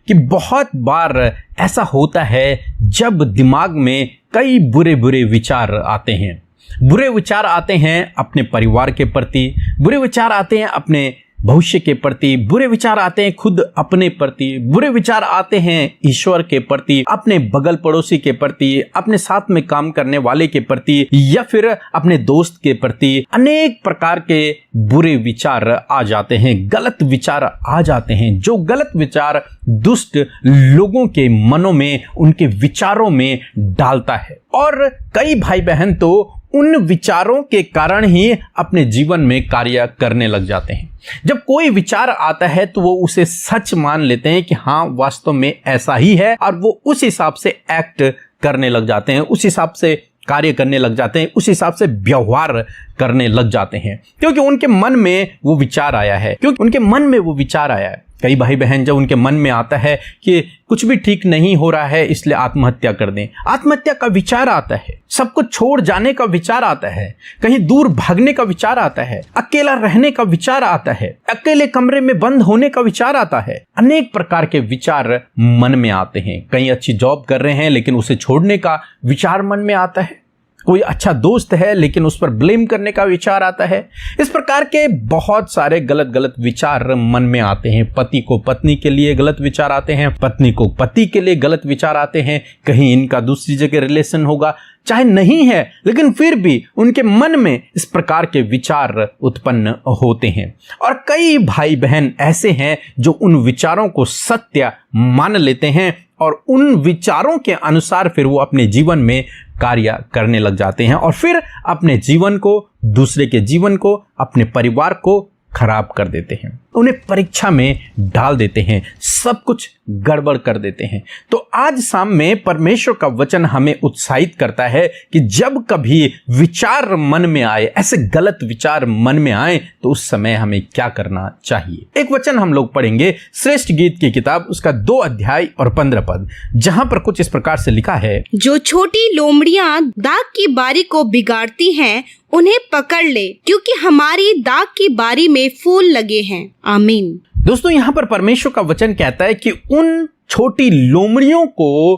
कि बहुत बार ऐसा होता है जब दिमाग में कई बुरे बुरे विचार आते हैं। बुरे विचार आते हैं अपने परिवार के प्रति, बुरे विचार आते हैं अपने भविष्य के प्रति, बुरे विचार आते हैं खुद अपने प्रति, बुरे विचार आते हैं ईश्वर के प्रति, अपने बगल पड़ोसी के प्रति, अपने साथ में काम करने वाले के प्रति, या फिर अपने दोस्त के प्रति। अनेक प्रकार के बुरे विचार आ जाते हैं, गलत विचार आ जाते हैं, जो गलत विचार दुष्ट लोगों के मनों में, उनके विचारों में डालता है। और कई भाई बहन तो उन विचारों के कारण ही अपने जीवन में कार्य करने लग जाते हैं। जब कोई विचार आता है तो वो उसे सच मान लेते हैं कि हाँ वास्तव में ऐसा ही है, और वो उस हिसाब से एक्ट करने लग जाते हैं, उस हिसाब से कार्य करने लग जाते हैं, उस हिसाब से व्यवहार करने लग जाते हैं, क्योंकि उनके मन में वो विचार आया है, क्योंकि उनके मन में वो विचार आया है। कई भाई बहन जब उनके मन में आता है कि कुछ भी ठीक नहीं हो रहा है इसलिए आत्महत्या कर दें, आत्महत्या का विचार आता है, सब कुछ छोड़ जाने का विचार आता है, कहीं दूर भागने का विचार आता है, अकेला रहने का विचार आता है, अकेले कमरे में बंद होने का विचार आता है। अनेक प्रकार के विचार मन में आते हैं। कहीं अच्छी जॉब कर रहे हैं लेकिन उसे छोड़ने का विचार मन में आता है, कोई अच्छा दोस्त है लेकिन उस पर ब्लेम करने का विचार आता है। इस प्रकार के बहुत सारे गलत गलत विचार मन में आते हैं। पति को पत्नी के लिए गलत विचार आते हैं, पत्नी को पति के लिए गलत विचार आते हैं, कहीं इनका दूसरी जगह रिलेशन होगा, चाहे नहीं है लेकिन फिर भी उनके मन में इस प्रकार के विचार उत्पन्न होते हैं। और कई भाई बहन ऐसे हैं जो उन विचारों को सत्य मान लेते हैं और उन विचारों के अनुसार फिर वो अपने जीवन में कार्य करने लग जाते हैं, और फिर अपने जीवन को, दूसरे के जीवन को, अपने परिवार को खराब कर देते हैं, उन्हें परीक्षा में डाल देते हैं, सब कुछ गड़बड़ कर देते हैं। तो आज शाम में परमेश्वर का वचन हमें उत्साहित करता है कि जब कभी विचार मन में आए, ऐसे गलत विचार मन में आए, तो उस समय हमें क्या करना चाहिए। एक वचन हम लोग पढ़ेंगे श्रेष्ठ गीत की किताब, उसका 2 अध्याय और 15 पद, जहां पर कुछ इस प्रकार से लिखा है, जो छोटी लोमड़ियां दाग की बारी को बिगाड़ती हैं, उन्हें पकड़ ले, क्योंकि हमारी दाग की बारी में फूल लगे हैं। आमीन। दोस्तों, यहाँ पर परमेश्वर का वचन कहता है कि उन छोटी लोमड़ियों को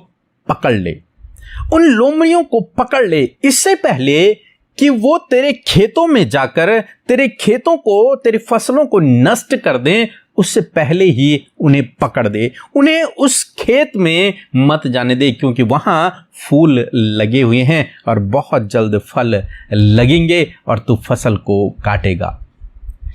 पकड़ ले, उन लोमड़ियों को पकड़ ले, इससे पहले कि वो तेरे खेतों में जाकर तेरे खेतों को, तेरी फसलों को नष्ट कर दें, उससे पहले ही उन्हें पकड़ दे, उन्हें उस खेत में मत जाने दे, क्योंकि वहां फूल लगे हुए हैं और बहुत जल्द फल लगेंगे और तू फसल को काटेगा।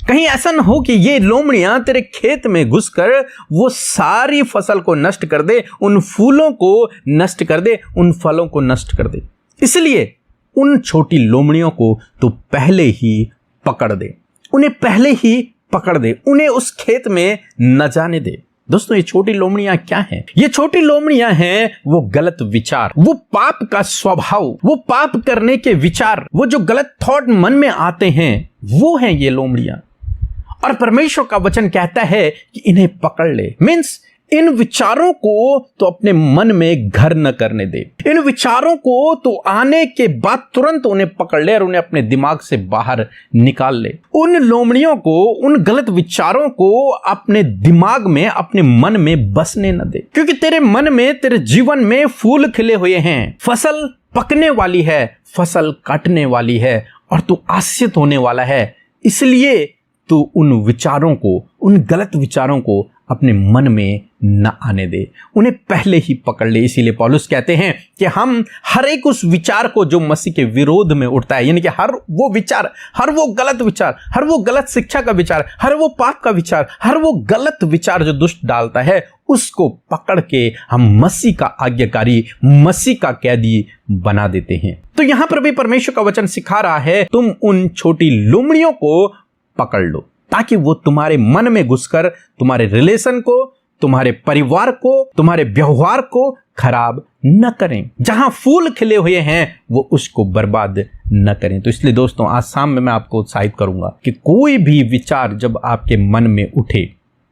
कहीं ऐसा न हो कि ये लोमड़ियां तेरे खेत में घुसकर वो सारी फसल को नष्ट कर दे, उन फूलों को नष्ट कर दे, उन फलों को नष्ट कर दे। इसलिए उन छोटी लोमड़ियों को तू पहले ही पकड़ दे, उन्हें पहले ही पकड़ दे, उन्हें उस खेत में न जाने दे। दोस्तों, ये छोटी लोमड़ियां क्या हैं? ये छोटी लोमड़ियां हैं वो गलत विचार, वो पाप का स्वभाव, वो पाप करने के विचार, वो जो गलत थॉट मन में आते हैं, वो हैं ये लोमड़ियां। और परमेश्वर का वचन कहता है कि इन्हें पकड़ ले, मीन्स इन विचारों को तो अपने मन में घर न करने दे, इन विचारों को तो आने के बाद तुरंत उन्हें पकड़ ले और उन्हें अपने दिमाग से बाहर निकाल ले। उन लोमड़ियों को, उन गलत विचारों को अपने दिमाग में, अपने मन में बसने न दे, क्योंकि तेरे मन में, तेरे जीवन में फूल खिले हुए हैं, फसल पकने वाली है, फसल काटने वाली है और तू आश्रित होने वाला है। इसलिए तू उन विचारों को, उन गलत विचारों को अपने मन में न आने दे, उन्हें पहले ही पकड़ ले। इसीलिए पौलुस कहते हैं कि हम हर एक उस विचार को जो मसीह के विरोध में उठता है, यानी कि हर वो विचार, हर वो गलत विचार, हर वो गलत शिक्षा का विचार, हर वो पाप का विचार, हर वो गलत विचार जो दुष्ट डालता है, उसको पकड़ के हम मसीह का आज्ञाकारी, मसीह का कैदी बना देते हैं। तो यहां पर भी परमेश्वर का वचन सिखा रहा है, तुम उन छोटी लोमड़ियों को पकड़ लो, ताकि वो तुम्हारे मन में घुसकर तुम्हारे रिलेशन को, तुम्हारे परिवार को, तुम्हारे व्यवहार को खराब न करें। जहां फूल खिले हुए हैं वो उसको बर्बाद न करें। तो इसलिए दोस्तों, आज शाम में मैं आपको उत्साहित करूंगा कि कोई भी विचार जब आपके मन में उठे,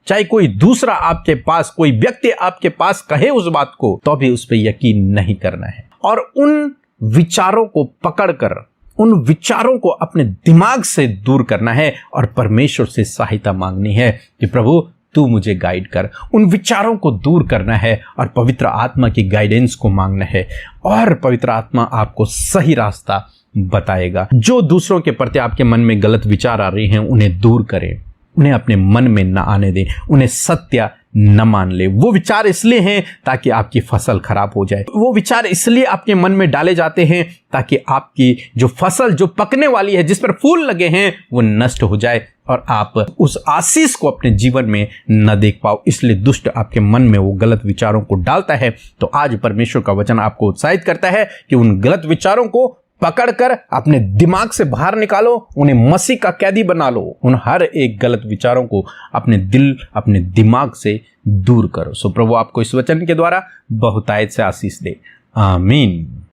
चाहे कोई दूसरा आपके पास, कोई व्यक्ति आपके पास कहे उस बात को, तो भी उस पर यकीन नहीं करना है और उन विचारों को पकड़कर, उन विचारों को अपने दिमाग से दूर करना है और परमेश्वर से सहायता मांगनी है कि प्रभु तू मुझे गाइड कर। उन विचारों को दूर करना है और पवित्र आत्मा की गाइडेंस को मांगना है, और पवित्र आत्मा आपको सही रास्ता बताएगा। जो दूसरों के प्रति आपके मन में गलत विचार आ रहे हैं उन्हें दूर करें, उन्हें अपने मन में न आने दें, उन्हें सत्य न मान ले। वो विचार इसलिए हैं ताकि आपकी फसल खराब हो जाए, वो विचार इसलिए आपके मन में डाले जाते हैं ताकि आपकी जो फसल जो पकने वाली है, जिस पर फूल लगे हैं, वो नष्ट हो जाए और आप उस आशीष को अपने जीवन में न देख पाओ। इसलिए दुष्ट आपके मन में वो गलत विचारों को डालता है। तो आज परमेश्वर का वचन आपको उत्साहित करता है कि उन गलत विचारों को पकड़कर अपने दिमाग से बाहर निकालो, उन्हें मसीह का कैदी बना लो। उन हर एक गलत विचारों को अपने दिल, अपने दिमाग से दूर करो। सो प्रभु आपको इस वचन के द्वारा बहुतायत से आशीष दे। आमीन।